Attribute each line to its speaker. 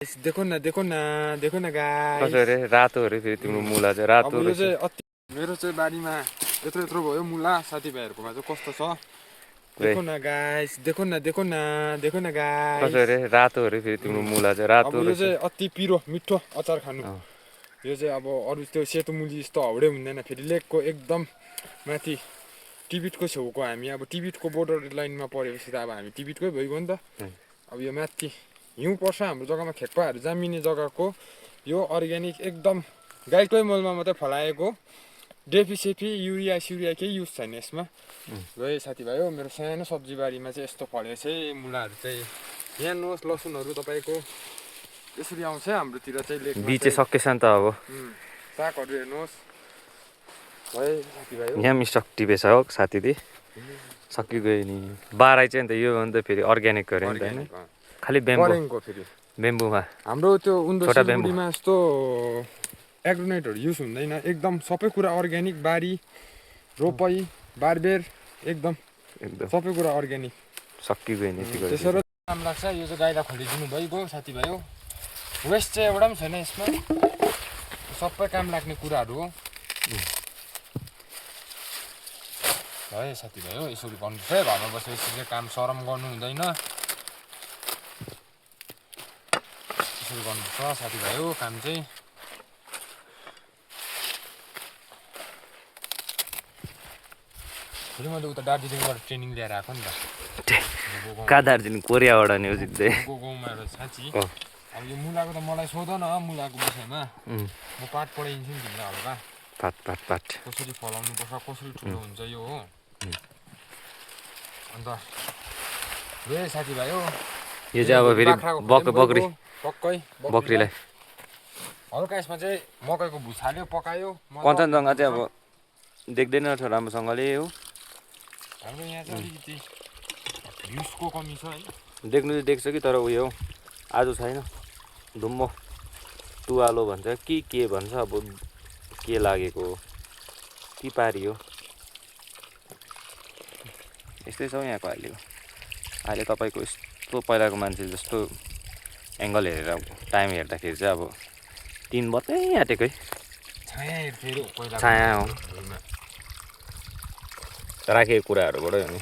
Speaker 1: देखो न गाइस
Speaker 2: कसो अरे रातो अरे फेरि तिम्रो मुला चाहिँ रातो
Speaker 1: अब यो
Speaker 2: रहेछ।
Speaker 1: चाहिँ अति मेरो चाहिँ बारीमा यत्रो यत्रो भयो मुला साथीभाइहरुकोमा चाहिँ कस्तो छ देखो न गाइस
Speaker 2: कसो अरे रातो अरे फेरि तिम्रो मुला चाहिँ रातो
Speaker 1: अब यो
Speaker 2: रहेछ।
Speaker 1: चाहिँ अति पिरो मिठो अचार खानु यो चाहिँ अब अरु त्यो सेतो मुली जस्तो हाउडे हुँदैन फेरि लेकको एकदम माथि टिबिटको छेउको हामी अब टिबिटको बोर्डर लाइनमा परेपछि त अब हामी टिबिटकै भइगयो नि त अब यो माथि हिउँ पर्छ हाम्रो जग्गामा खेक्पाहरू जामिने जग्गाको यो अर्ग्यानिक एकदम गाईकै मलमा मात्रै फलाएको डेफी सेफी युरिया सिउरिया केही युज छैन यसमा ल साथीभाइ हो मेरो सानो सब्जी बारीमा चाहिँ यस्तो फलेको छ मुलाहरू चाहिँ यहाँ नोस् लसुनहरू तपाईँको यसरी आउँछ हाम्रोतिर चाहिँ लेकमा
Speaker 2: बिचे सकेछ नि त अब
Speaker 1: सागहरू हेर्नुहोस् है साथीभाइ हो
Speaker 2: यहाँ स्टक टिपेछ हो साथीले सकिगयो नि बाराई चाहिँ अन्त यो अन्त फेरि अर्ग्यानिक गरे नि त हैन खालि
Speaker 1: बरेङको फेरि
Speaker 2: बेम्बुमा
Speaker 1: हाम्रो त्यो उन्दो
Speaker 2: छोटा बेम्बु
Speaker 1: सिलगढीमा यस्तो एग्रोनेटहरू युज हुँदैन एकदम सबै कुरा अर्ग्यानिक बारी रोपै बारबेर एकदम सबै कुरा अर्ग्यानिक
Speaker 2: सकिगयो नि
Speaker 1: त्यसरी काम लाग्छ यो चाहिँ गाईलाई खोलिदिनु भइगयो साथीभाइ हो वेस्ट चाहिँ एउटा पनि छैन यसमा सबै काम लाग्ने कुराहरू हो है साथीभाइ हो यसरी गर्नुपर्छ है घरमा बसेर यसरी काम सरम गर्नु हुँदैन यसरी गर्नुपर्छ साथीभाइ हो काम चाहिँ फेरि मैले उता दार्जिलिङबाट ट्रेनिङ लिएर आएको नि त
Speaker 2: कहाँ दार्जिलिङ कोरियाबाट नि उजित्दै
Speaker 1: गाउँमा एउटा साँच्ची अब यो मुलाको त मलाई सोध न मुलाको विषयमा म पाठ पढाइदिन्छु नि तिमीलाई हल्का
Speaker 2: पाट
Speaker 1: कसरी फलाउनु पर्छ कसरी ठुलो हुन्छ यो हो अन्त रे साथीभाइ हो
Speaker 2: यो चाहिँ अब फेरि बकरीलाई
Speaker 1: हल्का यसमा चाहिँ मकैको भुस हाल्यो पकायो
Speaker 2: कञ्चनजङ्घा चाहिँ अब देख्दैन छ राम्रोसँगले हो
Speaker 1: हाम्रो यहाँ चाहिँ अलिकति भ्युजको कमी छ है
Speaker 2: देख्नु चाहिँ देख्छ कि तर उयो आज छैन धुम्म टुवालो भन्छ के भन्छ अब के लागेको हो कि पारी हो यस्तै छ यहाँको अहिले तपाईँको यस्तो पहिलाको मान्छे जस्तो एङ्गल हेरेर टाइम हेर्दाखेरि चाहिँ अब 3 बज्दै आँटेकै छाया हो राखेको कुराहरूबाट हो नि